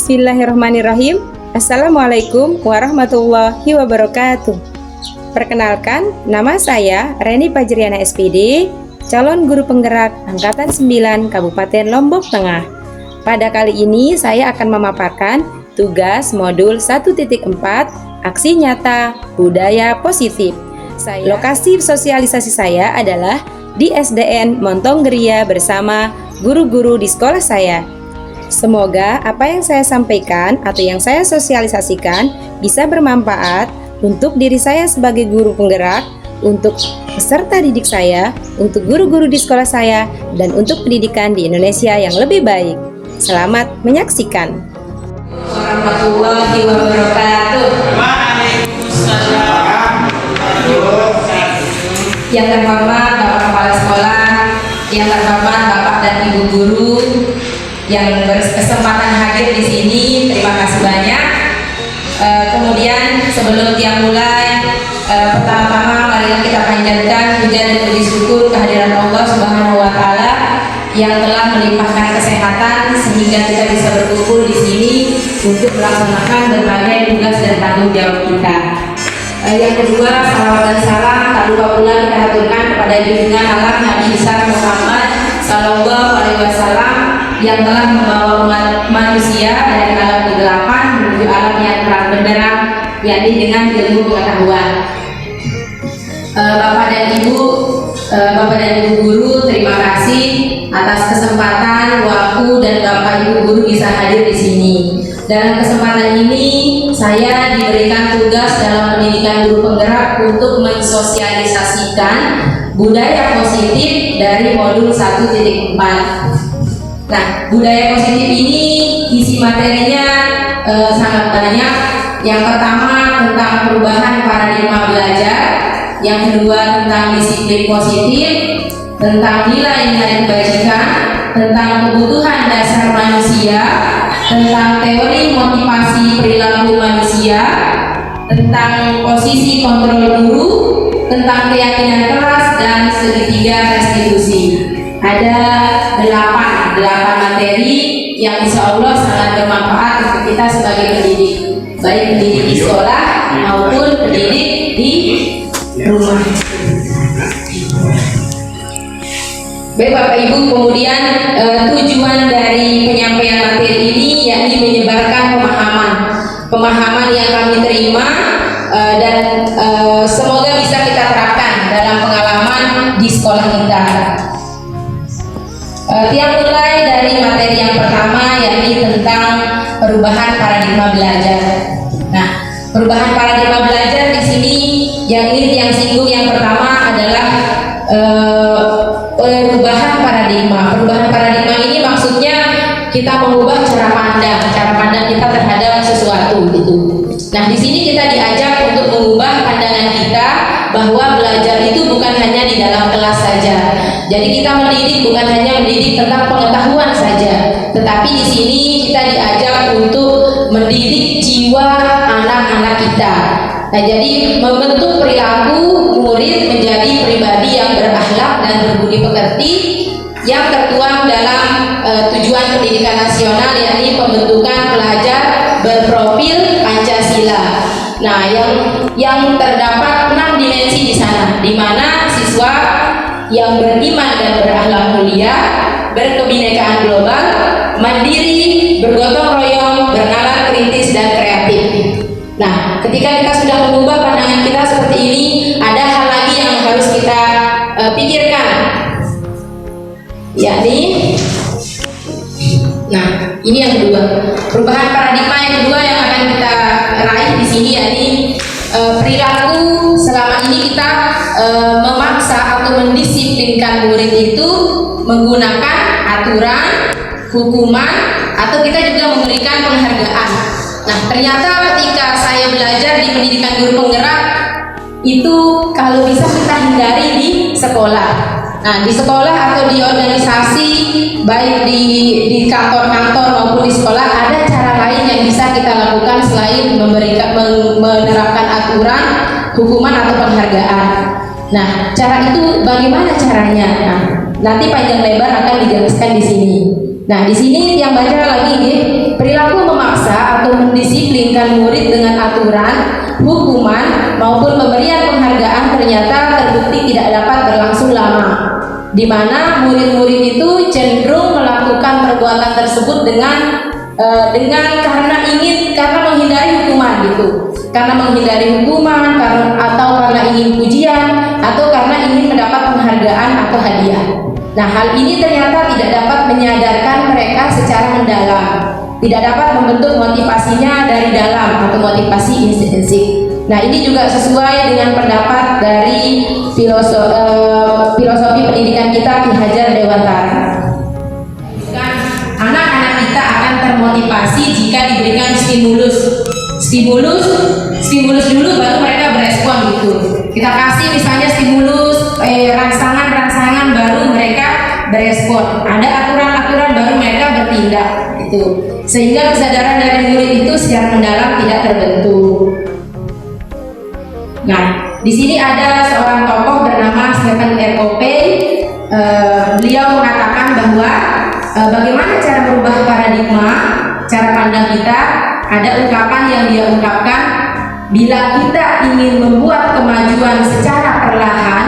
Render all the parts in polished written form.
Bismillahirrahmanirrahim. Assalamualaikum warahmatullahi wabarakatuh. Perkenalkan, nama saya Reni Fajriana SPD, calon guru penggerak Angkatan 9 Kabupaten Lombok Tengah. Pada kali ini saya akan memaparkan tugas modul 1.4 Aksi Nyata Budaya Positif. Lokasi sosialisasi saya adalah di SDN Montonggeria bersama guru-guru di sekolah saya. Semoga apa yang saya sampaikan atau yang saya sosialisasikan bisa bermanfaat untuk diri saya sebagai guru penggerak, untuk peserta didik saya, untuk guru-guru di sekolah saya, dan untuk pendidikan di Indonesia yang lebih baik. Selamat menyaksikan. Warahmatullahi wabarakatuh. Yang terhormat Bapak Kepala Sekolah, yang terhormat Bapak dan Ibu Guru yang berkesempatan hadir di sini, terima kasih banyak. Kemudian sebelum kita mulai, pertama-tama marilah kita panjatkan puja dan puji syukur kehadiran Allah Subhanahu wa Ta'ala yang telah melimpahkan kesehatan sehingga kita bisa berkumpul di sini untuk melaksanakan berbagai tugas dan tanggung jawab kita. Yang kedua, salawat dan salam tak lupa pula kita haturkan kepada junjungan alam Nabi besar Muhammad Sallallahu Alaihi Wasallam yang telah membawa umat manusia dari alam kegelapan menuju alam yang terang benderang, yakni dengan ilmu pengetahuan. Bapak dan Ibu guru, terima kasih atas kesempatan, waktu, dan Bapak Ibu guru bisa hadir di sini. Dalam kesempatan ini saya diberikan tugas dalam pendidikan guru penggerak untuk mensosialisasikan budaya positif dari modul 1.4. Nah, budaya positif ini isi materinya sangat banyak. Yang pertama tentang perubahan paradigma belajar, yang kedua tentang disiplin positif, tentang nilai-nilai kebajikan, tentang kebutuhan dasar manusia, tentang teori motivasi perilaku manusia, tentang posisi kontrol guru, tentang keyakinan keras, dan segitiga restitusi. Ada 8 materi yang insya Allah sangat bermanfaat untuk kita sebagai pendidik, baik pendidik di sekolah maupun pendidik di rumah. Baik Bapak Ibu, kemudian tujuan dari penyampaian materi ini yakni menyebarkan pemahaman yang kami terima dan semoga bisa kita terapkan dalam pengalaman di sekolah kita. Yang mulai dari materi yang pertama yakni tentang perubahan paradigma belajar. Nah, perubahan paradigma belajar di sini yang singgung yang pertama adalah perubahan paradigma. Perubahan paradigma ini maksudnya kita mengubah cara pandang kita terhadap sesuatu gitu. Nah, di sini kita diajak untuk mengubah pandangan kita bahwa belajar itu bukan hanya di dalam kelas saja. Jadi kita mendidik bukan hanya mendidik tentang pengetahuan saja, tetapi di sini kita diajak untuk mendidik jiwa anak-anak kita. Nah, jadi membentuk perilaku murid menjadi pribadi yang berakhlak dan berbudi pekerti yang tertuang dalam tujuan pendidikan nasional, yakni pembentukan pelajar berprofil Pancasila. Nah, yang terdapat 6 dimensi di sana, di mana siswa yang beriman dan berakhlak mulia, berkebinekaan global, mandiri, bergotong royong, bernalar kritis dan kreatif. Nah, ketika kita sudah mengubah pandangan kita seperti ini, ada hal lagi yang harus kita pikirkan, yakni, nah ini yang kedua, perubahan paradigma yang kedua yang akan kita raih di sini yakni perilaku. Selama ini kita memaksa atau mendisiplinkan murid itu menggunakan aturan, hukuman, atau kita juga memberikan penghargaan. Nah, ternyata ketika saya belajar di pendidikan guru penggerak itu kalau bisa kita hindari di sekolah. Nah, di sekolah atau di organisasi, baik di kantor-kantor maupun di sekolah, ada cara lain yang bisa kita lakukan selain menerapkan aturan, hukuman atau penghargaan. Nah, cara itu bagaimana caranya? Nah, nanti panjang lebar akan dijelaskan di sini. Nah, di sini yang baca lagi nih, perilaku memaksa atau mendisiplinkan murid dengan aturan, hukuman maupun pemberian penghargaan ternyata terbukti tidak dapat berlangsung lama, di mana murid-murid itu cenderung melakukan perbuatan tersebut dengan karena menghindari hukuman gitu, karena menghindari hukuman, karena ingin pujian, atau karena ingin mendapat penghargaan atau hadiah. Nah, hal ini ternyata tidak dapat menyadarkan mereka secara mendalam, tidak dapat membentuk motivasinya dari dalam atau motivasi intrinsik. Nah, ini juga sesuai dengan pendapat dari filosofi pendidikan kita Ki Hajar Dewantara. Anak-anak kita akan termotivasi jika diberikan stimulus dulu baru mereka berespon gitu. Kita kasih misalnya stimulus rangsangan baru mereka berespon, ada aturan-aturan baru mereka bertindak gitu, sehingga kesadaran dari murid itu secara mendalam tidak terbentuk. Nah, di sini ada seorang tokoh bernama Stephen R. Covey. Beliau mengatakan bahwa bagaimana cara merubah paradigma cara pandang kita. Ada ungkapan yang dia ungkapkan, bila kita ingin membuat kemajuan secara perlahan,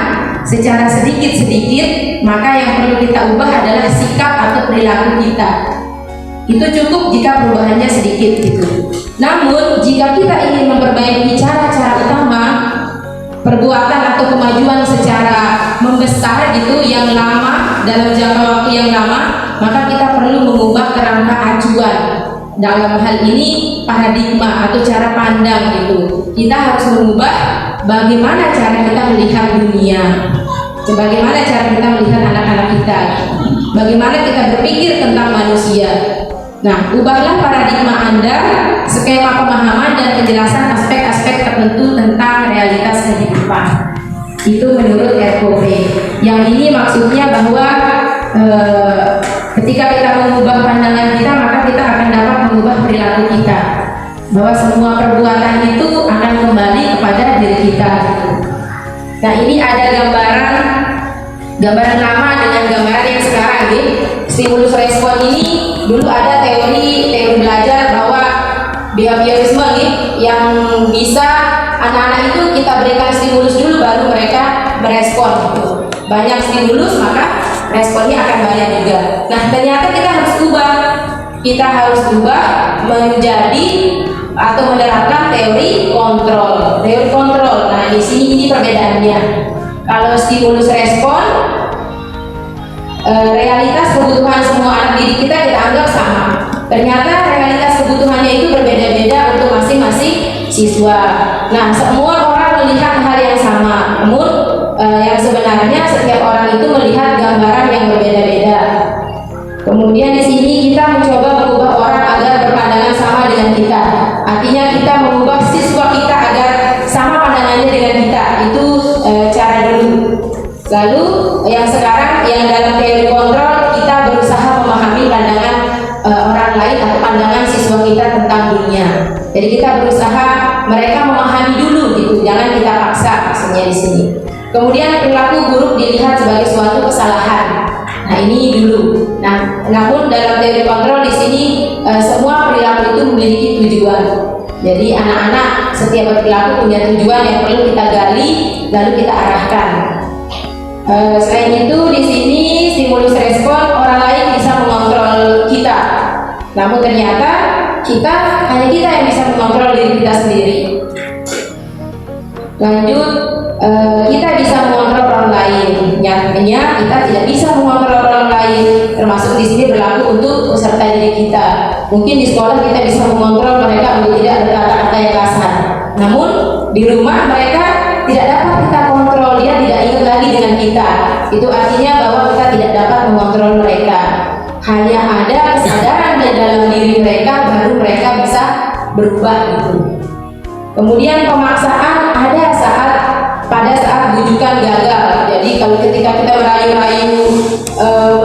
secara sedikit-sedikit, maka yang perlu kita ubah adalah sikap atau perilaku kita. Itu cukup jika perubahannya sedikit gitu. Namun jika kita ingin memperbaiki cara-cara utama, perbuatan atau kemajuan secara membesar gitu yang lama, dalam jangka waktu yang lama, maka kita perlu mengubah kerangka acuan. Dalam hal ini paradigma atau cara pandang gitu. Kita harus mengubah bagaimana cara kita melihat dunia, bagaimana cara kita melihat anak-anak kita, bagaimana kita berpikir tentang manusia. Nah, ubahlah paradigma Anda, skema pemahaman dan penjelasan aspek-aspek tertentu tentang realitas kehidupan. Itu menurut R. Covey. Yang ini maksudnya bahwa ketika kita mengubah pandangan kita, maka kita akan dapat mengubah perilaku kita, bahwa semua perbuatan itu akan kembali kepada diri kita. Nah, ini ada gambaran lama dengan gambaran yang sekarang gitu. Stimulus respon ini dulu ada teori belajar bahwa behaviorisme gitu, yang bisa anak-anak itu kita berikan stimulus dulu baru mereka merespon gitu. Banyak stimulus maka responnya akan banyak juga. Nah, ternyata kita harus ubah menjadi atau menerapkan teori kontrol. Nah, di sini ini perbedaannya. Kalau stimulus respon, realitas kebutuhan semua anak didik kita anggap sama. Ternyata realitas kebutuhannya itu berbeda-beda untuk masing-masing siswa. Nah, semua orang melihat hal yang sama, namun yang sebenarnya setiap orang itu melihat gambaran yang berbeda-beda. Kemudian di sini kita mencoba mengubah orang agar berpandangan sama dengan kita. Artinya kita mengubah siswa kita agar sama pandangannya dengan kita. Itu cara dulu. Lalu yang sekarang yang dalam teori kontrol, kita berusaha memahami pandangan orang lain atau pandangan siswa kita tentang dunia. Jadi kita berusaha mereka memahami dulu gitu, jangan kita paksa maksudnya di sini. Kemudian perilaku buruk dilihat sebagai suatu kesalahan. Nah, ini dulu. Nah, namun dalam teori kontrol di sini semua perilaku itu memiliki tujuan. Jadi anak-anak setiap berperilaku punya tujuan yang perlu kita gali lalu kita arahkan. Selain itu di sini stimulus respon, orang lain bisa mengontrol kita. Namun ternyata hanya kita yang bisa mengontrol diri kita sendiri. Lanjut, kita bisa mengontrol orang lain. Nyatanya kita tidak bisa mengontrol orang lain, termasuk di sini berlaku untuk peserta didik kita. Mungkin di sekolah kita bisa mengontrol mereka untuk tidak berkata-kata yang kasar. Namun di rumah mereka tidak dapat kita kontrol, dia tidak ingat lagi dengan kita. Itu artinya bahwa kita tidak dapat mengontrol mereka. Hanya ada kesadaran di dalam diri mereka, baru mereka bisa berubah gitu. Kemudian pemaksaan ada pada saat bujukan gagal. Jadi kalau ketika kita merayu-rayu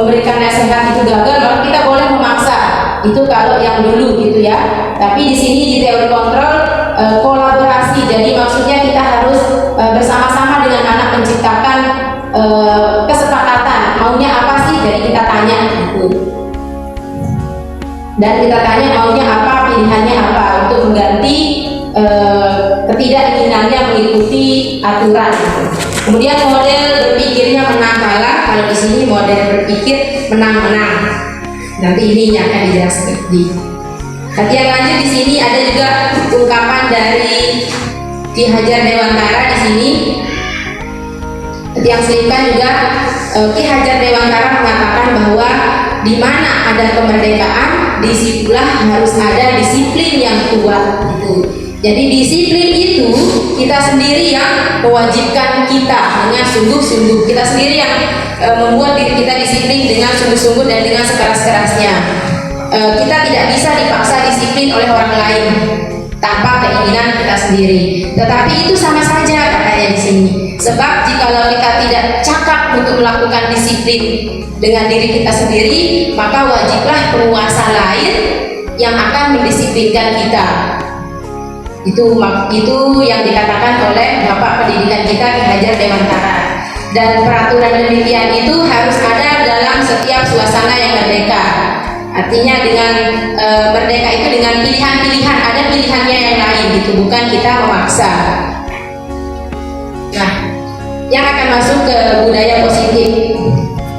memberikan nasihat itu gagal, maka kita boleh memaksa. Itu kalau yang dulu gitu ya. Tapi di sini di teori kontrol kolaborasi. Jadi maksudnya kita harus bersama-sama dengan anak menciptakan kesepakatan. Maunya apa sih? Jadi kita tanya gitu. dan kita tanya maunya apa, pilihannya apa untuk mengganti ketidakinginannya mengikuti aturan. Kemudian model berpikirnya menang kalah. Kalau di sini model berpikir menang-menang. Nanti ini yang akan dijelaskan di kajian lanjut. Di sini ada juga ungkapan dari Ki Hajar Dewantara di sini. Yang selipkan juga Ki Hajar Dewantara mengatakan bahwa di mana ada kemerdekaan, disitulah harus ada disiplin yang kuat. Gitu. Jadi disiplin itu kita sendiri yang mewajibkan kita dengan sungguh-sungguh. Kita sendiri yang membuat diri kita disiplin dengan sungguh-sungguh dan dengan sekeras-kerasnya. Kita tidak bisa dipaksa disiplin oleh orang lain tanpa keinginan kita sendiri. Tetapi itu sama saja katanya di sini. Sebab jikalau kita tidak cakap untuk melakukan disiplin dengan diri kita sendiri, maka wajiblah penguasa lain yang akan mendisiplinkan kita. Itu yang dikatakan oleh Bapak Pendidikan kita Ki Hajar Dewantara. Dan peraturan demikian itu harus ada dalam setiap suasana yang merdeka. Artinya dengan merdeka itu dengan pilihan-pilihan, ada pilihannya yang lain gitu, bukan kita memaksa. Nah, yang akan masuk ke budaya positif.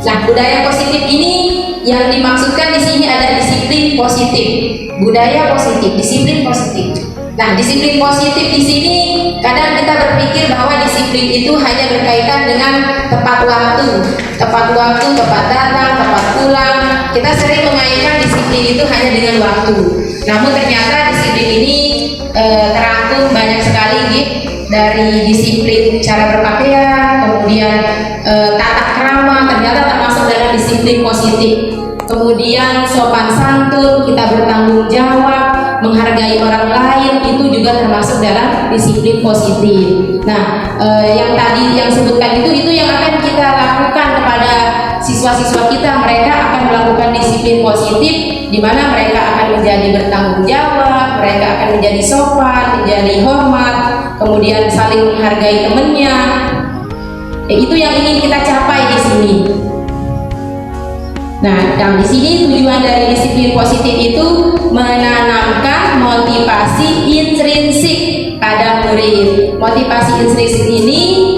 Nah, budaya positif ini yang dimaksudkan di sini ada disiplin positif. Budaya positif, disiplin positif. Nah, disiplin positif di sini kadang kita berpikir bahwa disiplin itu hanya berkaitan dengan tepat waktu, tepat datang, tepat pulang. Kita sering mengaitkan disiplin itu hanya dengan waktu. Namun ternyata disiplin ini terangkum banyak sekali gitu, dari disiplin cara berpakaian, kemudian tata krama ternyata termasuk dalam disiplin positif. Kemudian sopan santun, kita bertanggung jawab, menghargai orang lain, itu juga termasuk dalam disiplin positif. Nah, yang tadi yang sebutkan itu yang akan kita lakukan kepada siswa-siswa kita. Mereka akan melakukan disiplin positif, di mana mereka akan menjadi bertanggung jawab, mereka akan menjadi sopan, menjadi hormat, kemudian saling menghargai temannya. Itu yang ingin kita capai di sini. Nah, di sini tujuan dari disiplin positif itu menanamkan motivasi intrinsik pada murid. Motivasi intrinsik ini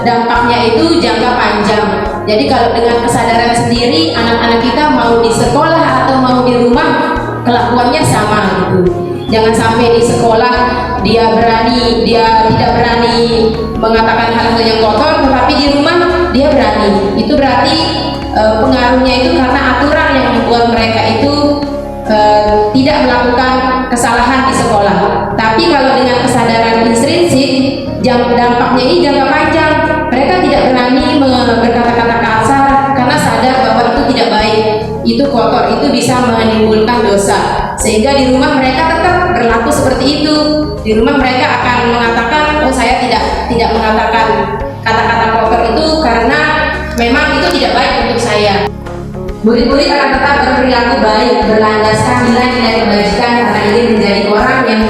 dampaknya itu jangka panjang. Jadi kalau dengan kesadaran sendiri, anak-anak kita mau di sekolah atau mau di rumah, kelakuannya sama gitu. Jangan sampai di sekolah dia tidak berani mengatakan hal-hal yang kotor, tetapi di rumah dia berani. Itu berarti pengaruhnya itu karena aturan yang membuat mereka itu tidak melakukan kesalahan di sekolah. Tapi kalau dengan kesadaran intrinsik, dampaknya ini jangka panjang. Mereka tidak berani berkata-kata kasar karena sadar bahwa itu tidak baik, itu kotor, itu bisa menimbulkan dosa. Sehingga di rumah mereka tetap berlaku seperti itu. Di rumah mereka akan mengatakan, oh saya tidak mengatakan kata-kata kotor itu karena memang itu tidak baik untuk saya. Murid-murid akan tetap berperilaku baik, berlandaskan nilai-nilai kebajikan karena ingin menjadi orang yang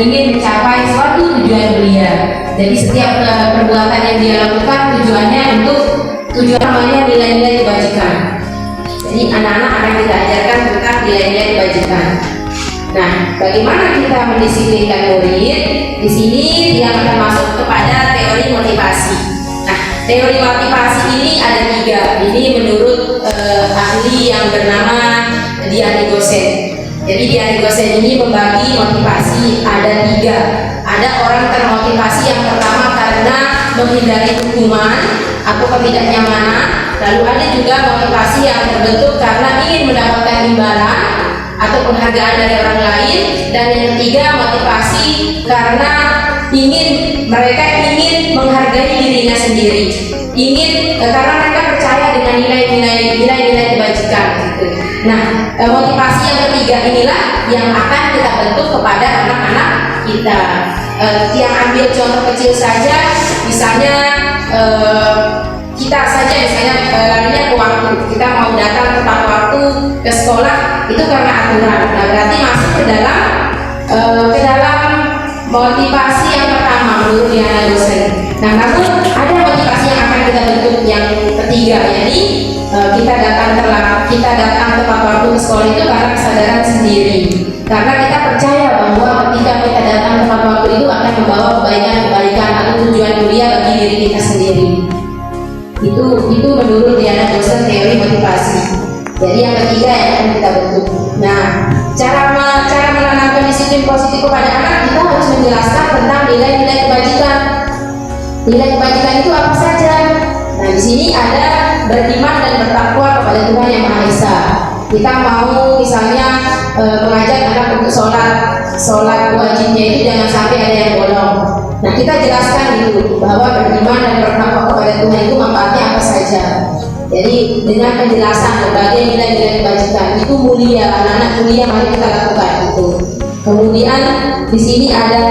ingin mencapai suatu tujuan mulia. Jadi setiap perbuatan yang dia lakukan tujuannya untuk tujuan namanya nilai-nilai kebajikan. Jadi anak-anak akan kita ajarkan tentang nilai-nilai kebajikan. Nah, bagaimana kita mendisiplinkan murid? Di sini yang akan masuk kepada teori motivasi. Nah, teori motivasi ini ada 3. Ini menurut ahli yang bernama Diani Gosen. Jadi Diani Gosen ini membagi motivasi ada 3. Ada orang termotivasi yang pertama karena menghindari hukuman atau ketidaknyamanan. Lalu ada juga motivasi yang terbentuk karena ingin mendapatkan imbalan atau penghargaan dari orang lain. Dan yang ketiga, motivasi karena mereka ingin menghargai dirinya sendiri, karena mereka percaya dengan nilai-nilai kebajikan gitu. Nah, motivasi yang ketiga inilah yang akan kita bentuk kepada anak-anak kita. Yang ambil contoh kecil saja, misalnya kita saja misalnya larinya ke waktu, kita mau datang tepat waktu ke sekolah itu karena aturan. Nah, berarti masuk ke dalam motivasi yang pertama menurut Diana Gosen. Nah, namun ada motivasi yang akan kita bentuk yang ketiga, yakni kita datang tepat waktu ke sekolah itu karena kesadaran sendiri. Karena kita percaya bahwa ketika kita datang tepat waktu itu akan membawa kebaikan atau tujuan mulia bagi diri kita sendiri. Itu menurut Diana Johnson teori motivasi. Jadi yang ketiga yang akan kita bentuk. Nah, cara menanamkan disiplin positif kepada anak, kita harus menjelaskan tentang nilai-nilai kebajikan. Nilai kebajikan itu apa saja? Nah, di sini ada beriman dan bertakwa kepada Tuhan Yang Maha Esa. Kita mau misalnya mengajak anak untuk sholat wajibnya itu jangan sampai ada yang bolong. Nah, kita jelaskan itu bahwa beriman dan bertakwa kepada Tuhan itu manfaatnya apa saja. Jadi dengan penjelasan berbagai nilai-nilai kebajikan itu mulia, anak-anak mulia, mari kita lakukan itu. Kemudian di sini ada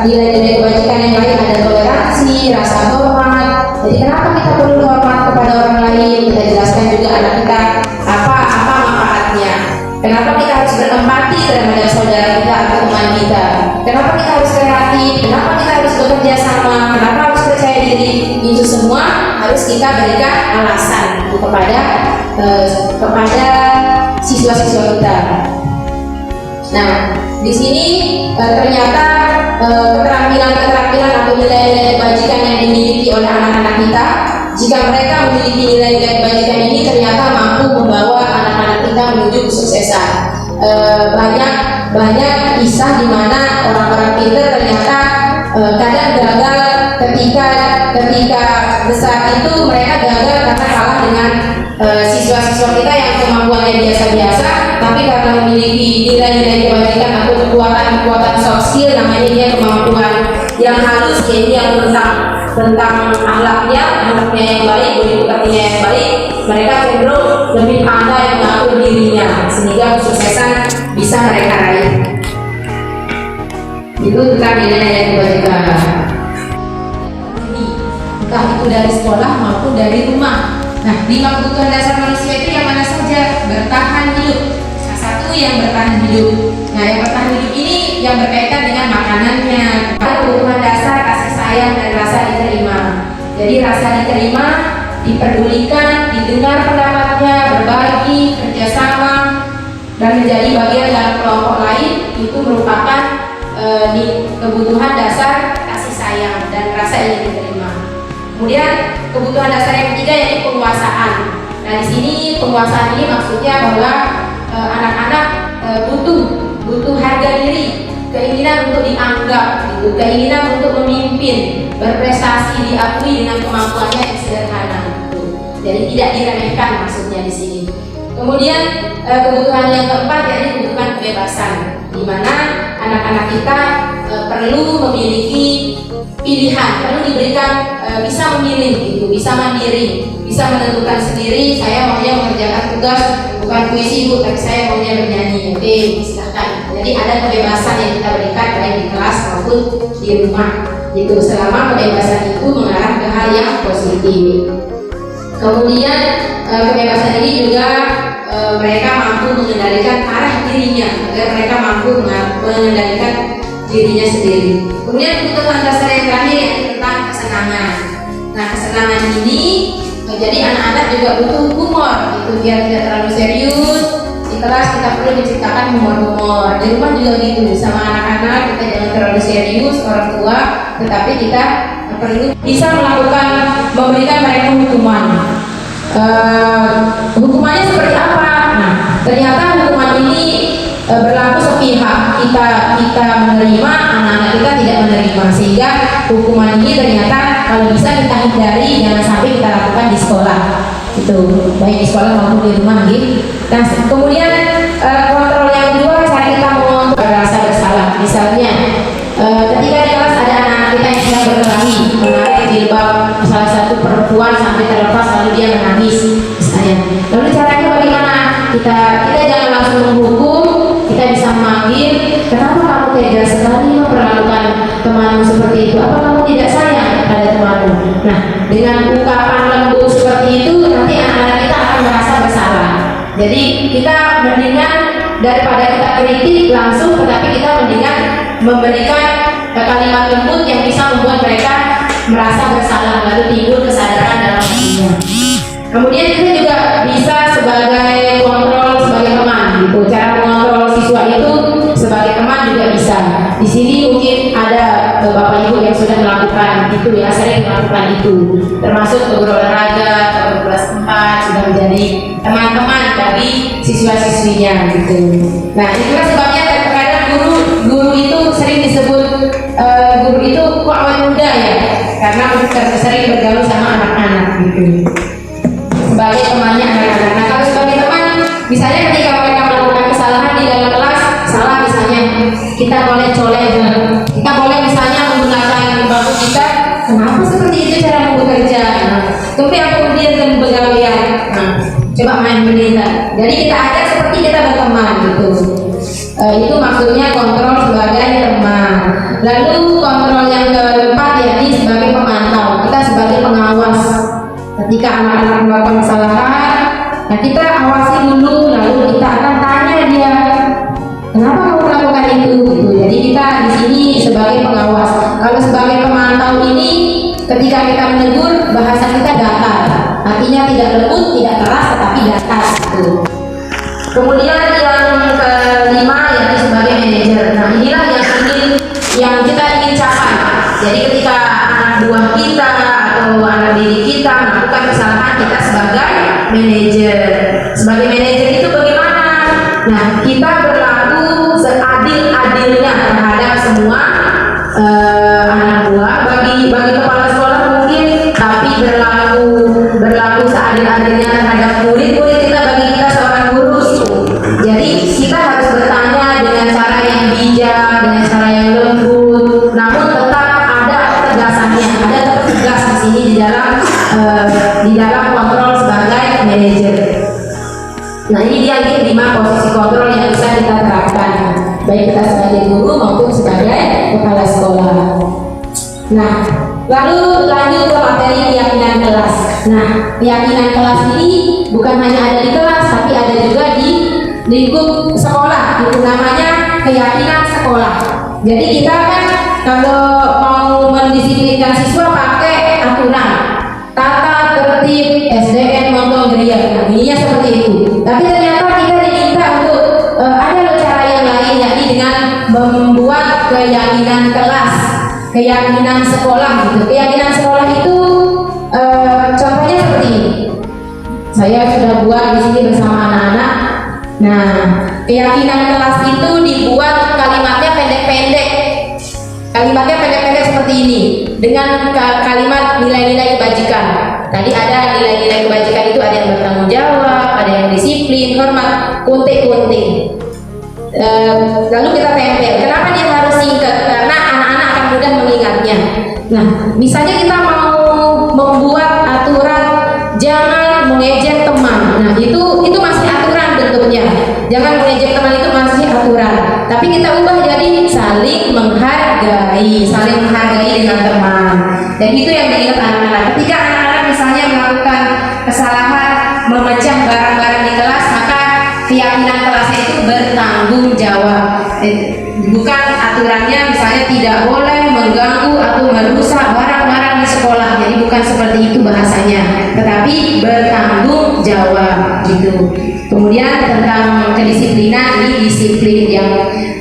nilai-nilai kebajikan yang lain, ada toleransi, rasa hormat. Jadi kenapa kita perlu hormat kepada orang lain? Kita jelaskan juga anak kita apa manfaatnya. Kenapa kita harus berempati terhadap saudara kita atau teman kita? Kenapa kita harus kreatif? Kenapa kita harus bekerja sama? Kenapa harus percaya diri? Itu semua harus kita berikan alasan kepada siswa-siswa kita. Nah, di sini ternyata keterampilan atau nilai-nilai kebajikan yang dimiliki oleh anak-anak kita, jika mereka memiliki nilai-nilai kebajikan ini ternyata mampu membawa anak-anak kita menuju kesuksesan. Banyak kisah di mana orang-orang pintar ternyata kadang gagal ketika besar itu mereka gagal karena kalah dengan siswa-siswa kita yang kemampuannya biasa-biasa, tapi karena memiliki nilai-nilai kebajikan atau kekuatan soft skill, namanya dia kemampuan yang halus, yaitu yang tentang akhlaknya yang baik, budi yang baik, mereka cenderung lebih pandai mengatur dirinya sehingga kesuksesan bisa mereka raih. Itu tentang nilai-nilai kebajikan. Entah itu dari sekolah maupun dari rumah. Nah, 5 kebutuhan dasar manusia itu yang mana saja? Bertahan hidup. Nah, satu yang bertahan hidup. Nah, yang bertahan hidup ini yang berkaitan dengan makanannya. Kebutuhan dasar kasih sayang dan rasa diterima. Jadi rasa diterima, diperdulikan, didengar pendapatnya, berbagi, kerjasama, dan menjadi bagian dalam kelompok lain itu merupakan kebutuhan dasar kasih sayang dan rasa ingin diterima. Kemudian kebutuhan dasar yang ketiga yaitu penguasaan. Nah, di sini penguasaan ini maksudnya bahwa anak-anak butuh harga diri, keinginan untuk dianggap, gitu, keinginan untuk memimpin, berprestasi, diakui dengan kemampuannya yang sederhana. Gitu. Jadi tidak diremehkan maksudnya di sini. Kemudian kebutuhan yang keempat yaitu kebutuhan kebebasan, di mana anak-anak kita perlu memiliki pilihan, perlu diberikan bisa memilih, gitu, bisa mandiri, bisa menentukan sendiri. Saya maunya mengerjakan tugas bukan puisi Bu, tapi saya maunya bernyanyi. Oke, silakan. Jadi ada kebebasan yang kita berikan baik di kelas maupun di rumah. Gitu, selama kebebasan itu mengarah ke hal yang positif. Kemudian kebebasan ini juga mereka mampu mengendalikan arah dirinya, agar mereka mampu mengendalikan dirinya sendiri. Kemudian kebutuhan dasar yang terakhir yaitu tentang kesenangan. Nah, kesenangan ini jadi anak-anak juga butuh humor, itu biar tidak terlalu serius. Di kelas kita perlu menciptakan humor-humor. Di rumah juga gitu, sama anak-anak kita jangan terlalu serius, orang tua, tetapi kita perlu bisa memberikan mereka hukuman. Hukumannya seperti apa? Nah, ternyata hukuman ini berlaku sepihak. Kita menerima, anak-anak kita tidak menerima, sehingga hukuman ini ternyata kalau bisa kita hindari, jangan sampai kita lakukan di sekolah. Itu baik di sekolah maupun di rumah, gitu. Nah, kemudian kontrol yang kedua, cara kita mengontrol rasa bersalah. Misalnya, ketika di kelas ada anak kita yang sedang berkelahi, menarik jilbab salah satu perempuan sampai terlepas lalu dia menangis, misalnya. Lalu caranya bagaimana? Kita jangan langsung menghukum, kita bisa memanggil, kenapa kamu tega sekali memperlakukan temanmu seperti itu? Apa kamu tidak sayang pada temanmu? Nah, dengan ungkapan lembut seperti itu, nanti anak-anak kita akan merasa bersalah. Jadi kita mendingan daripada kita kritik langsung, tetapi kita mendingan memberikan kalimat lembut yang bisa membuat mereka merasa bersalah, lalu timbul kesadaran dalam hatinya. Kemudian kita juga bisa sebagai kontrol, gitu. Cara mengontrol siswa itu sebagai teman juga bisa. Di sini mungkin ada bapak ibu yang sudah melakukan itu ya, sering melakukan itu, termasuk guru olahraga atau kelas 4 sudah menjadi teman-teman dari siswa-siswinya gitu. Nah itulah sebabnya terkadang guru itu sering disebut guru itu kok awet muda ya, karena sering bergaul sama anak-anak gitu, sebagai temannya anak-anak. Nah kalau sebagai teman, misalnya ketika mereka melakukan kesalahan di dalam kelas, salah misalnya, kita boleh colek, kita boleh misalnya menggunakan bangku kita, kenapa seperti itu cara bekerja? Kemudian kemudian coba main berita. Jadi kita ajak seperti kita berteman gitu. Itu maksudnya kontrol sebagai teman. Lalu kontrol yang keempat yakni sebagai pemantau. Kita sebagai pengawas. Ketika anak-anak melakukan kesalahan, nah kita awasi dulu, lalu kita akan tanya dia, kenapa kamu melakukan itu? Gitu. Jadi kita di sini sebagai pengawas. Kalau sebagai pemantau ini, ketika kita menegur, bahasa kita datar. Artinya tidak lembut, tidak keras, tetapi datar. Gitu. Kemudian yang kelima yakni sebagai manajer. Nah inilah yang kita ingin capai. Jadi ketika anak buah kita atau anak diri kita melakukan kesalahan, kita sebagai manajer. Sebagai manajer itu bagaimana? Nah kita berlaku seadil-adilnya terhadap semua anak buah. Bagi kepala sekolah mungkin, tapi berlaku seadil-adilnya terhadap murid-murid kita, bagi kita seorang guru itu. Jadi kita harus bertanya dengan cara yang bijak, dengan cara yang lembut, namun tetap ada ketegasannya, ada tegas di sini di dalam kontrol sebagai manajer. Nah ini dia 5 posisi kontrol yang bisa kita terapkan, baik kita sebagai guru maupun sebagai kepala sekolah. Nah lalu lanjut ke materi keyakinan kelas. Nah keyakinan kelas ini bukan hanya ada di kelas, tapi ada juga di lingkup sekolah. Itu namanya keyakinan sekolah. Jadi kita kan kalau mau mendisiplinkan siswa pakai aturan tata tertib SDN maupun geria. Nah ininya seperti itu. Tapi ternyata kita diminta untuk ada cara yang lain, yakni dengan membuat keyakinan kelas, keyakinan sekolah gitu. Keyakinan sekolah itu contohnya seperti ini. Saya sudah buat di sini bersama anak-anak. Nah, keyakinan kelas itu dibuat kalimatnya pendek-pendek. Kalimatnya pendek-pendek seperti ini, dengan kalimat nilai-nilai kebajikan. Tadi ada nilai-nilai kebajikan itu, ada yang bertanggung jawab, ada yang disiplin, hormat, kuntik-kuntik. Lalu kita tempel. Kenapa dia harus singkat? Karena anak-anak akan mudah mengingatnya. Nah, misalnya kita mau membuat aturan jangan mengejek teman. Nah, itu masih aturan bentuknya. Jangan mengejek teman itu masih aturan. Tapi kita ubah jadi saling menghargai dengan teman. Dan itu yang diingat anak-anak. Ketika anak-anak misalnya melakukan kesalahan memecah barang-barang di kelas, maka keyakinan kelasnya itu bertanggung jawab. Bukan aturannya misalnya tidak boleh mengganggu atau merusak barang-barang di sekolah. Jadi bukan seperti itu bahasanya, tetapi bertanggung jawab gitu. Kemudian tentang kedisiplinan, ini disiplin yang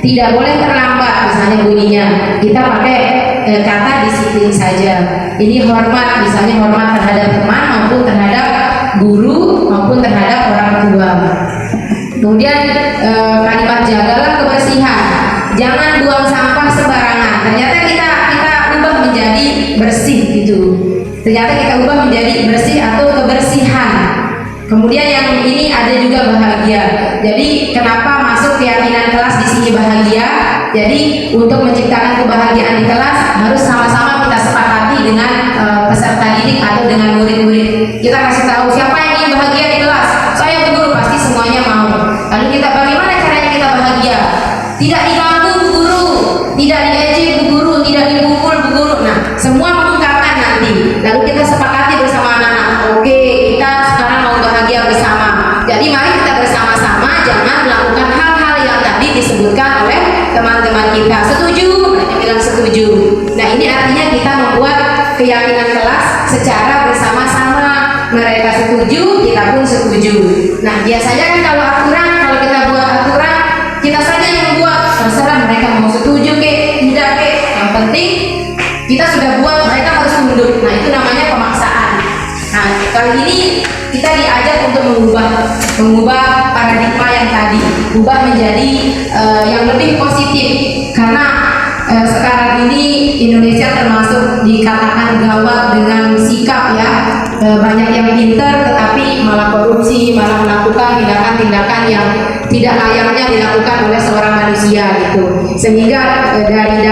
tidak boleh terlambat misalnya bunyinya. Kita pakai kata disiplin saja. Ini hormat, misalnya hormat terhadap teman maupun terhadap guru maupun terhadap orang tua. Kemudian kalimat jagalah kebersihan. Jangan buang sampah sembarangan. Ternyata kita ubah menjadi bersih gitu. Ternyata kita ubah menjadi bersih atau kebersihan. Kemudian yang ini ada juga bahagia. Jadi kenapa masuk keyakinan kelas di sini bahagia? Jadi untuk menciptakan kebahagiaan di kelas harus sama-sama kita sepakati dengan peserta didik atau dengan murid-murid. Kita kasih tahu siapa yang ingin bahagia di kelas. Saya guru, pasti semuanya mau. Lalu kita bagaimana caranya kita bahagia? Tidak diganggu bu guru, tidak diejek bu guru, tidak dipukul bu guru. Nah semua mengungkapkan nanti. Lalu kita sepakati bersama anak-anak. Oke, kita sekarang mau bahagia bersama. Jadi mari kita bersama-sama jangan melakukan hal-hal yang tadi disebutkan oleh teman-teman kita. Setuju? Mereka bilang setuju. Nah ini artinya kita membuat keyakinan kelas secara bersama-sama. Mereka setuju, kita pun setuju. Nah biasanya kan kalau kita buat penting kita sudah buat mereka harus tunduk. Nah itu namanya pemaksaan. Nah kali ini kita diajak untuk mengubah paradigma yang tadi, ubah menjadi yang lebih positif, karena sekarang ini Indonesia termasuk dikatakan gawat dengan sikap ya, banyak yang pintar tetapi malah korupsi, malah melakukan tindakan-tindakan yang tidak layaknya dilakukan oleh seorang manusia gitu. Sehingga dari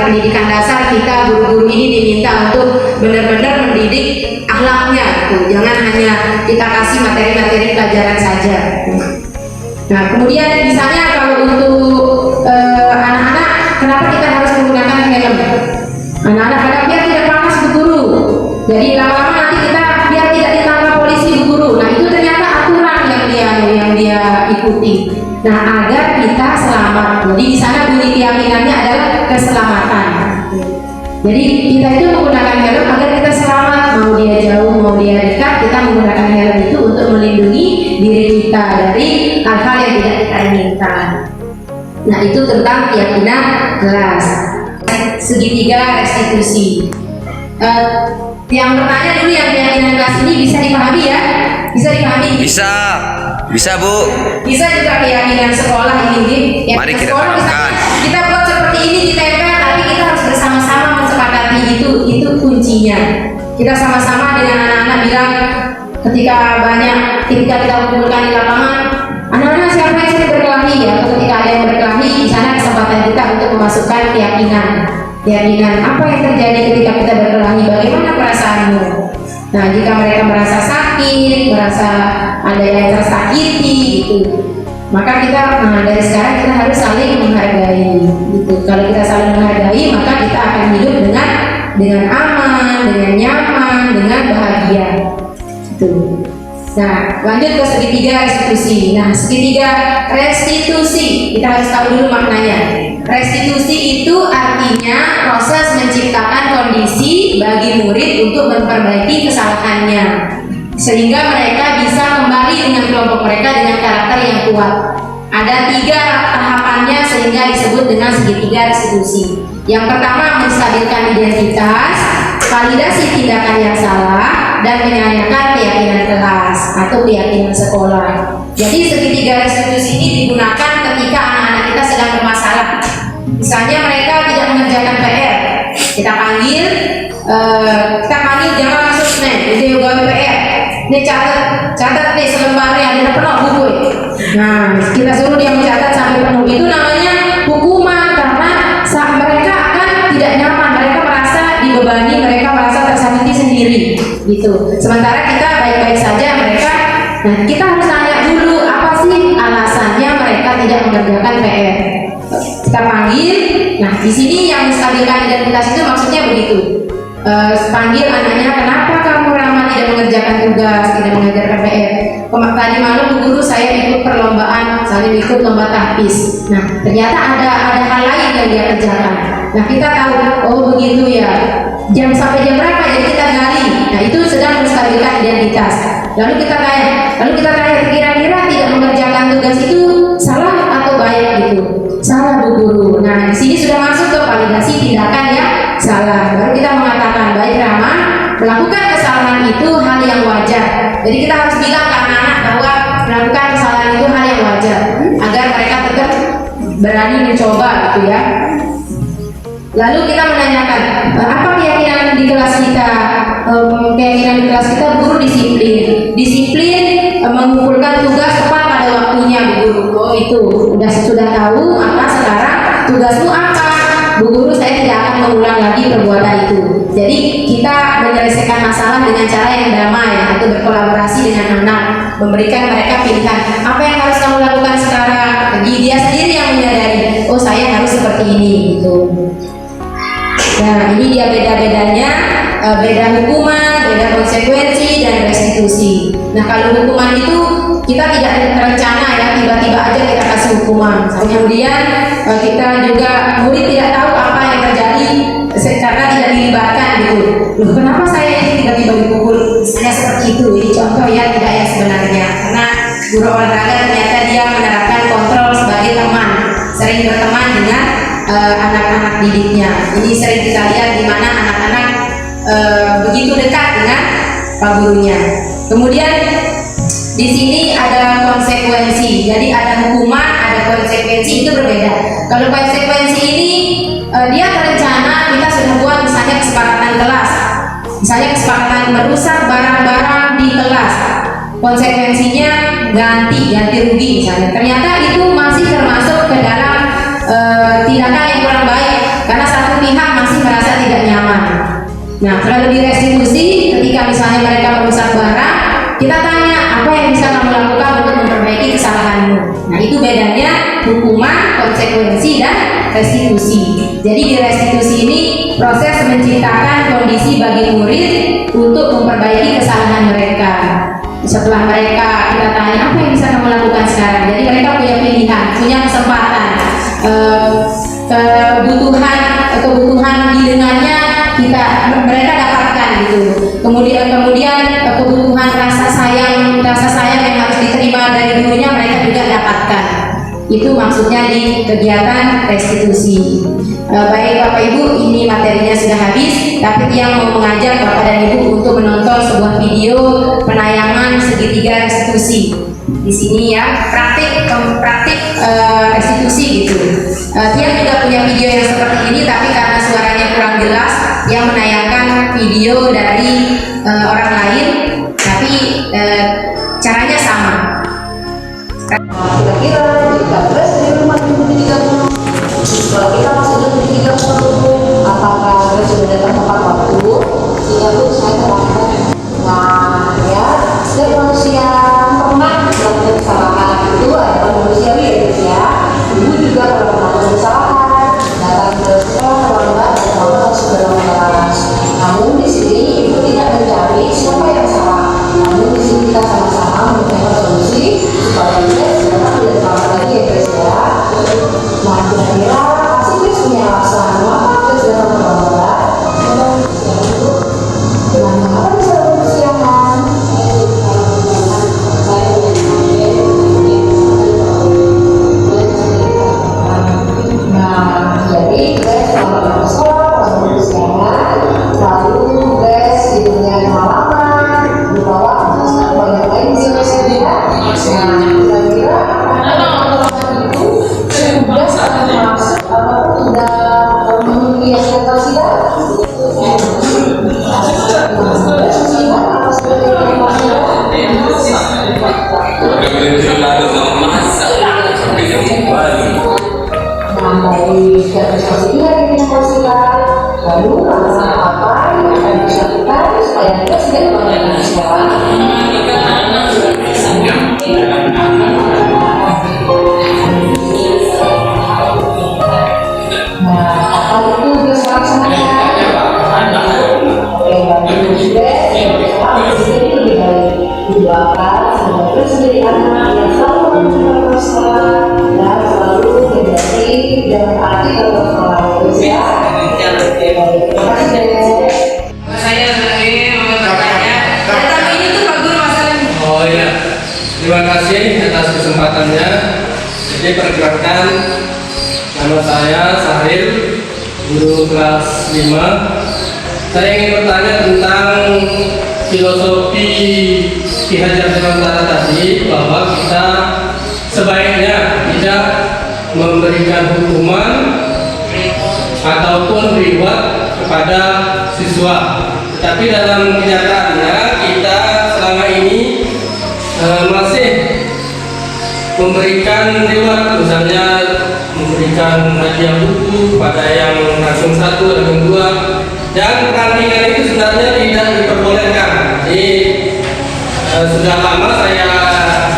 pendidikan dasar kita guru-guru ini diminta untuk benar-benar mendidik akhlaknya gitu. Jangan hanya kita kasih materi-materi pelajaran saja. Nah, kemudian misalnya kalau untuk anak-anak, kenapa kita harus menggunakan helm? Anak-anak kadang biar tidak panas Bu Guru. Jadi lama-lama nanti kita biar tidak ditangkap polisi Bu Guru. Nah, itu ternyata aturan yang dia ikuti. Nah, agar kita selamat. Jadi di sana bunyi keyakinannya adalah keselamatan. Jadi kita itu menggunakan helm agar kita selamat, mau dia jauh mau dia dekat, kita menggunakan helm itu untuk melindungi diri kita dari hal-hal yang tidak kita inginkan. Nah itu tentang keyakinan kelas. Segitiga restitusi. Yang bertanya dulu yang keyakinan kelas ini bisa dipahami ya? Bisa dipahami? Bisa Bu. Bisa juga keyakinan sekolah ini. Mari kita sekolah lakukan. Kita buat seperti ini ditempel, tapi kita harus bersama-sama mensepakati itu kuncinya. Kita sama-sama dengan anak-anak bilang ketika kita kumpulkan di lapangan, anak-anak siapa yang sudah berkelahi ya? Ketika ada yang berkelahi, di sana kesempatan kita untuk memasukkan keyakinan apa yang terjadi ketika kita berkelahi, bagaimana perasaanmu? Nah, jika mereka merasa sakit, merasa ada yang tersakiti gitu, maka kita dari sekarang kita harus saling menghargai gitu. Kalau kita saling menghargai, maka kita akan hidup dengan aman, dengan nyaman, dengan bahagia gitu. Nah, lanjut ke segitiga restitusi. Nah, segitiga restitusi kita harus tahu dulu maknanya. Restitusi itu artinya proses menciptakan kondisi bagi murid untuk memperbaiki kesalahannya, sehingga mereka bisa kembali dengan kelompok mereka dengan karakter yang kuat. Ada 3 tahapannya sehingga disebut dengan segitiga restitusi. Yang pertama, menstabilkan identitas, validasi tindakan yang salah, dan menyayangkan keyakinan kelas atau keyakinan sekolah. Jadi segitiga restitusi ini digunakan ketika anak-anak kita sedang bermasalah. Misalnya mereka tidak mengerjakan PR, kita panggil jangan langsung nih, dia buat PR. Nih catat nih selembar yang ada penuh buku. Nah, kita suruh dia mencatat sampai penuh. Itu namanya hukuman, karena mereka akan tidak nyaman, mereka merasa dibebani, mereka merasa tersakiti sendiri gitu. Sementara kita baik-baik saja mereka. Nah, kita harus tanya dulu apa sih alasannya mereka tidak mengerjakan PR. Kita panggil. Nah, di sini yang menstabilkan identitas itu maksudnya begitu. Panggil anaknya, kenapa kamu Rama tidak mengerjakan tugas, tidak mengerjakan PR? Tadi malam Bu Guru saya ikut perlombaan, saya ikut lomba tahfiz. Nah, ternyata ada hal lain yang dia kerjakan. Nah, kita tahu, oh begitu ya. Jam sampai jam berapa? Jadi kita gali. Nah, itu sedang menstabilkan identitas. Lalu kita tanya, kira-kira tidak mengerjakan tugas itu salah atau baik gitu? Salah Bu Guru. Nah, di sini sudah masuk ke validasi tindakan yang salah. Baru kita mengatakan, baik Rama, melakukan kesalahan itu hal yang wajar. Jadi kita harus bilang ke anak-anak bahwa melakukan kesalahan itu hal yang wajar, agar mereka tetap berani mencoba gitu ya. Lalu kita menanyakan, apa keyakinan di kelas kita? Keyakinan di kelas kita, guru disiplin mengumpulkan tugas tepat pada waktunya Bu Guru. Oh itu sudah tahu, maka sekarang tugasmu apa? Bu Guru, saya tidak akan mengulang lagi perbuatan itu. Jadi kita menyelesaikan masalah dengan cara yang damai atau berkolaborasi dengan anak, memberikan mereka pilihan apa yang harus kamu lakukan sekarang. Jadi dia sendiri yang menyadari, oh saya harus seperti ini gitu. Nah, ini dia beda-bedanya, beda hukuman, beda konsekuensi, dan restitusi. Nah, kalau hukuman itu kita tidak terencana ya, tiba-tiba aja kita kasih hukuman. Kemudian kita juga murid tidak tahu apa yang terjadi karena tidak dilibatkan gitu. Loh, kenapa saya ini tiba-tiba dipukul? Misalnya seperti itu. Ini contoh ya, tidak ya sebenarnya. Karena guru olahraga ternyata dia menerapkan kontrol sebagai teman, sering berteman dengan anak-anak didiknya. Ini sering kita lihat di mana anak-anak begitu dekat dengan pak gurunya. Kemudian di sini ada konsekuensi, jadi ada hukuman, ada konsekuensi, itu berbeda. Kalau konsekuensi ini dia terencana, kita sudah buat misalnya kesepakatan kelas, misalnya kesepakatan merusak barang-barang di kelas, konsekuensinya ganti rugi misalnya. Ternyata itu masih termasuk ke dalam tindakan yang kurang baik, karena satu pihak masih merasa tidak nyaman. Nah, kalau di restitusi, ketika misalnya mereka merusak barang, kita tanya apa yang bisa kamu lakukan untuk memperbaiki kesalahanmu. Nah, itu bedanya hukuman, konsekuensi, dan restitusi. Jadi di restitusi ini proses menciptakan kondisi bagi murid untuk memperbaiki kesalahan mereka. Setelah mereka kita tanya apa yang bisa kamu lakukan sekarang, jadi mereka punya pilihan, punya kesempatan. Kebutuhan di dengannya mereka dapatkan gitu. Kemudian kebutuhan rasa sayang yang harus diterima dari gurunya mereka juga dapatkan. Itu maksudnya di kegiatan restitusi. Baik Bapak Ibu, ini materinya sudah habis, tapi yang mau mengajak Bapak dan Ibu untuk menonton sebuah video penayangan segitiga restitusi. Di sini ya, praktik restitusi gitu. Dia juga punya video yang seperti ini, tapi karena suaranya kurang jelas, dia menayangkan video dari orang lain, tapi caranya sama. Kira-kira jika beres dari rumah 2030, kalau kita masih 2030, apakah beres sudah datang tepat waktu? Sehingga itu saya terangkan. Nah, ya, setiap manusia pernah melakukan kesalahan, itu adalah manusiawi ya guys ya. Ibu juga kalau melakukan kesalahan, datang ke sekolah terlambat dan mama harus dalam kelas. Namun di sini ibu tidak mencari siapa yang salah. Namun di sini kita sama-sama mencari solusi supaya dia jangan tidak terlambat lagi ya guys ya. Nah, kira-kira pasti guys punya alasan mengapa guys datang terlambat. Dengan mengapa bisa berkesiangan? Nah, jadi guys kalau ke sekolah pas berkesiangan, lalu guys tidurnya kemalaman, dibawa banyak lain guys ya. Nah, kira-kira itu sudah sangat masuk atau sudah memenuhi ekspektasi tidak? Baik, dan seperti yang kita pastikan, lalu langkah apa yang akan dilakukan supaya kita tidak melakukan kesalahan? Nah, apa itu bisa laksanakan? Oke, bagi juga harus jadi lebih baik. Didoakan semoga sendiri anak yang selalu menunjukkan sekolah dan selalu menjadi dalam arti dalam sekolah ya. Terima kasih. Saya lagi mau bertanya, tentang ini tuh Pak Guru masalahnya. Oh ya, terima kasih atas kesempatannya. Jadi perkenalkan, nama saya Sahil, guru kelas 5. Saya ingin bertanya tentang filosofi Ki Hajar Dewantara tadi, bahwa kita sebaiknya tidak memberikan hukuman ataupun reward kepada siswa. Tapi dalam kenyataannya kita selama ini masih memberikan reward, misalnya memberikan hadiah buku pada yang ranking 1, ranking 2, dan pertandingan itu sebenarnya tidak diperbolehkan. Jadi sudah lama saya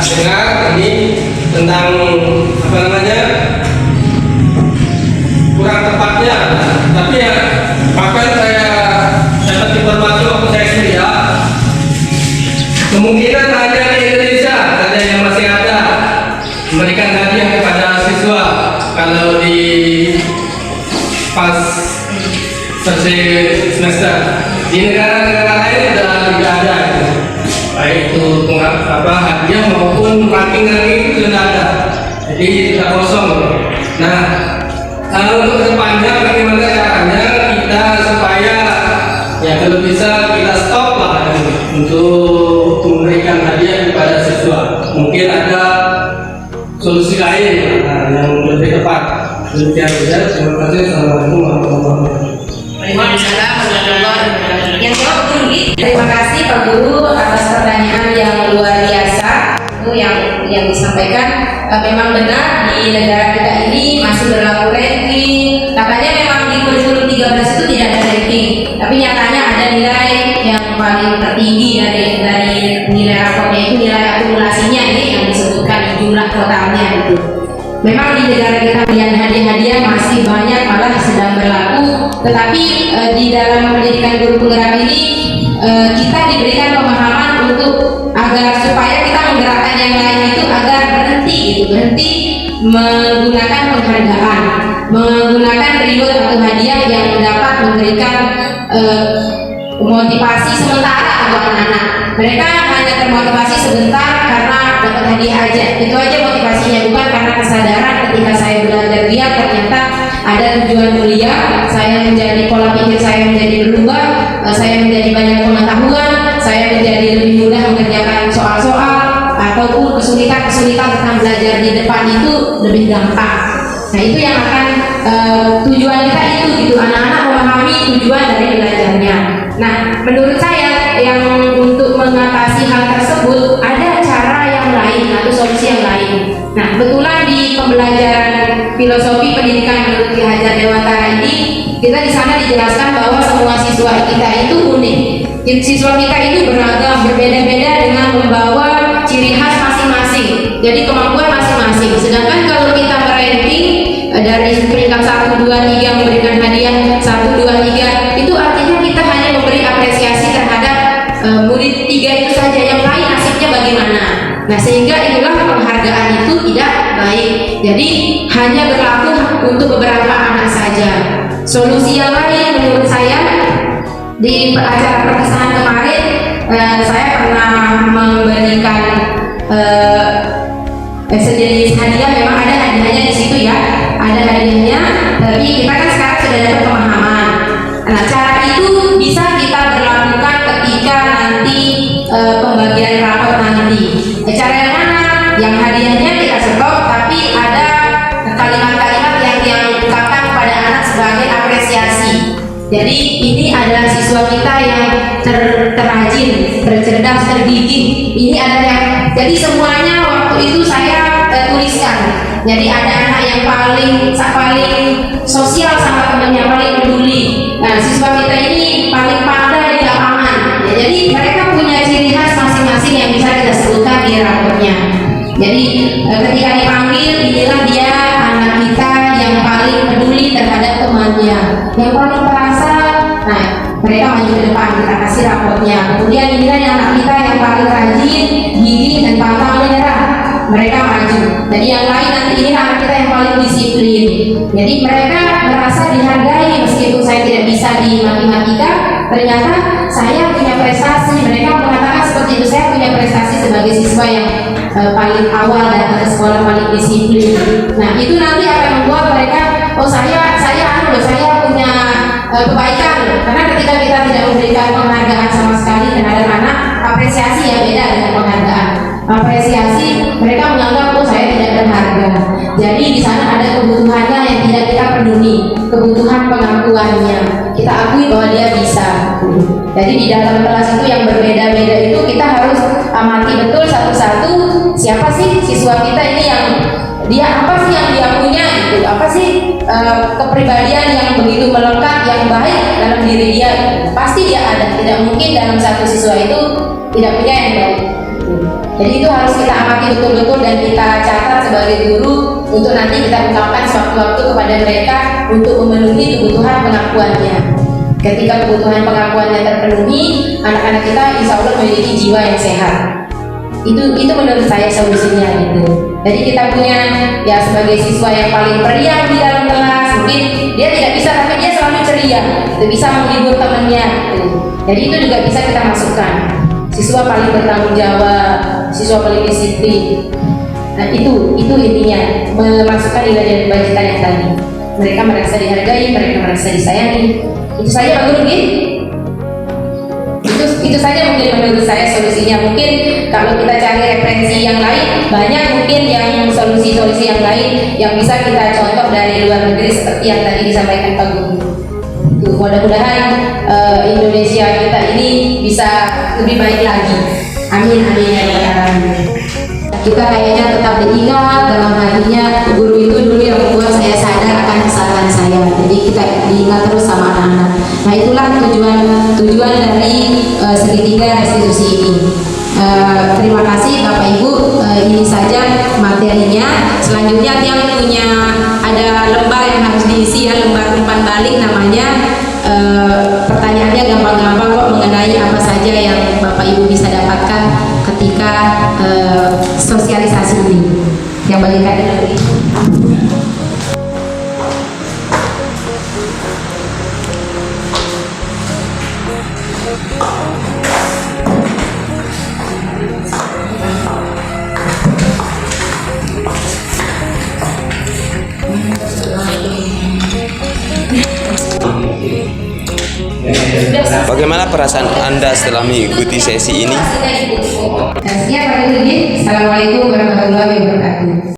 dengar ini tentang apa namanya, kurang tepatnya, tapi ya bahkan saya dapat informasi waktu saya kuliah, kemungkinan hanya di Indonesia ada yang masih ada memberikan hadiah kepada siswa kalau di pas selesai semester. Di negara-negara lain sudah tidak ada itu, baik itu hadiah maupun ranking itu sudah ada, jadi tidak kosong. Nah, untuk kedepannya bagaimana caranya kita supaya ya kalau bisa kita stop lah untuk memberikan hadiah kepada siswa. Mungkin ada solusi lain yang lebih tepat. Demikian saja. Terima kasih. Assalamualaikum warahmatullahi wabarakatuh. Waalaikumsalam warahmatullahi wabarakatuh. Yang jawab tinggi. Terima kasih Pak Guru atas pertanyaan yang luar biasa itu yang disampaikan. Memang benar di negara kita ini masih berlaku ranking. Katanya memang di kurikulum 13 itu tidak ada ranking, tapi nyatanya ada nilai yang paling tertinggi dari nilai raportnya itu nilai akumulasinya ini yang disebutkan jumlah totalnya itu. Memang di negara kita pilihan hadiah-hadiah masih banyak malah sedang berlaku, tetapi di dalam pendidikan guru penggerak ini kita diberikan pemahaman untuk agar supaya kita menggerakkan yang lain itu agar berhenti menggunakan penghargaan, menggunakan reward atau hadiah yang dapat memberikan motivasi sementara untuk anak-anak. Mereka hanya termotivasi sebentar karena dapat hadiah aja, itu aja motivasinya, bukan karena kesadaran ketika saya belajar giat ternyata ada tujuan mulia, saya menjadi pola pikir saya menjadi berubah, saya menjadi banyak pengetahuan, saya menjadi lebih mudah mengerjakan soal-soal ataupun kesulitan tentang belajar di depan itu lebih gampang. Nah itu yang akan tujuan kita itu gitu, anak-anak memahami tujuan dari belajarnya. Nah menurut saya yang untuk mengatasi hal tersebut ada cara yang lain atau solusi yang lain. Nah kebetulan di pembelajaran filosofi pendidikan menurut Ki Hajar Dewantara ini kita di sana dijelaskan bahwa semua siswa kita itu unik. Siswa kita itu beragam, berbeda-beda dengan membawa ciri khas masing-masing. Jadi kemampuan masing-masing. Sedangkan kalau kita meranking dari peringkat 1, 2, 3 memberikan hadiah 1, 2, 3 itu artinya kita hanya memberi apresiasi terhadap murid 3 itu saja, yang lain nasibnya bagaimana. Nah sehingga itulah penghargaan itu tidak baik. Jadi hanya berlaku untuk beberapa anak saja. Solusi yang lain menurut saya, di acara perpisahan kemarin saya pernah memberikan sejenis hadiah. Memang ada hadiahnya di situ ya, ada hadiahnya, tapi kita kan sekarang sudah dapat pemahaman. Nah cara itu bisa kita berlakukan ketika nanti pembagian rapor nanti. Cara yang mana? Yang hadiahnya kita stop, tapi ada kalimat-kalimat yang diungkapkan kepada anak sebagai apresiasi. Jadi ini adalah siswa kita yang terrajin, tercerdas, tergigih. Ini ada yang, jadi semuanya waktu itu saya tuliskan. Jadi ada anak yang paling sosial sama temannya, paling peduli. Nah siswa kita ini paling pandai di lapangan. Ya, jadi mereka punya ciri khas masing-masing yang bisa kita sebutkan di raportnya. Jadi ketika dipanggil, inilah dia anak kita yang paling peduli terhadap temannya, yang paling terasa. Nah mereka maju ke depan, kita kasih raportnya. Kemudian inilah anak kita yang paling rajin, gigih dan pantang menyerah. Mereka maju. Jadi yang lain nanti ini anak kita yang paling disiplin. Jadi mereka merasa dihargai meskipun saya tidak bisa di matematika, ternyata saya punya prestasi. Mereka mengatakan seperti itu, saya punya prestasi sebagai siswa yang paling awal datang ke sekolah, paling disiplin. Nah itu nanti akan membuat mereka, oh saya punya kebaikan. Karena ketika kita tidak memberikan penghargaan sama sekali terhadap anak, apresiasi yang beda dengan penghargaan. Apresiasi mereka menganggap oh saya tidak berharga. Jadi di sana ada kebutuhannya yang tidak kita penuhi, kebutuhan pengakuannya. Kita akui bahwa dia bisa. Jadi di dalam kelas itu yang berbeda-beda itu kita harus amati betul satu-satu, siapa sih siswa kita ini, yang dia apa sih yang dia punya gitu, apa sih kepribadian yang begitu melekat, yang baik dalam diri dia. Pasti dia ada, tidak mungkin dalam satu siswa itu tidak punya yang baik. Jadi itu harus kita amati betul-betul dan kita catat sebagai guru untuk nanti kita ungkapkan sewaktu-waktu kepada mereka untuk memenuhi kebutuhan pengakuannya. Ketika kebutuhan pengakuannya terpenuhi, anak-anak kita insya Allah memiliki jiwa yang sehat. Itu menurut saya solusinya gitu. Jadi kita punya ya sebagai siswa yang paling periang di dalam kelas, mungkin dia tidak bisa tapi dia selalu ceria, itu bisa menghibur temannya gitu. Jadi itu juga bisa kita masukkan. Siswa paling bertanggung jawab, siswa paling disiplin. Nah itu intinya, memasukkan nilai dan kebajikan yang tadi. mereka merasa dihargai, mereka merasa disayangi. Itu saja Pak Guru, itu saja mungkin menurut saya solusinya. Mungkin kalau kita cari referensi yang lain, banyak mungkin yang solusi-solusi yang lain yang bisa kita contoh dari luar negeri seperti yang tadi disampaikan Pak Guru. Mudah-mudahan Indonesia kita ini bisa lebih baik lagi. Amin amin ya rabbal alamin. Kita kayaknya tetap diingat dalam hatinya, guru itu dulu yang membuat saya sadar akan kesalahan saya. Jadi kita diingat terus sama anak-anak. Nah itulah tujuan dari segitiga restitusi ini. Terima kasih Bapak Ibu. Ini saja materinya. Selanjutnya yang punya ada lembar yang harus diisi ya, lembar umpan balik namanya. Pertanyaannya gampang-gampang kok, mengenai apa saja yang Bapak Ibu bisa dapatkan ketika sosialisasi ini. Yang bagikan ini. Bagaimana perasaan Anda setelah mengikuti sesi ini? Sekian Pak Guru. Assalamualaikum warahmatullahi wabarakatuh.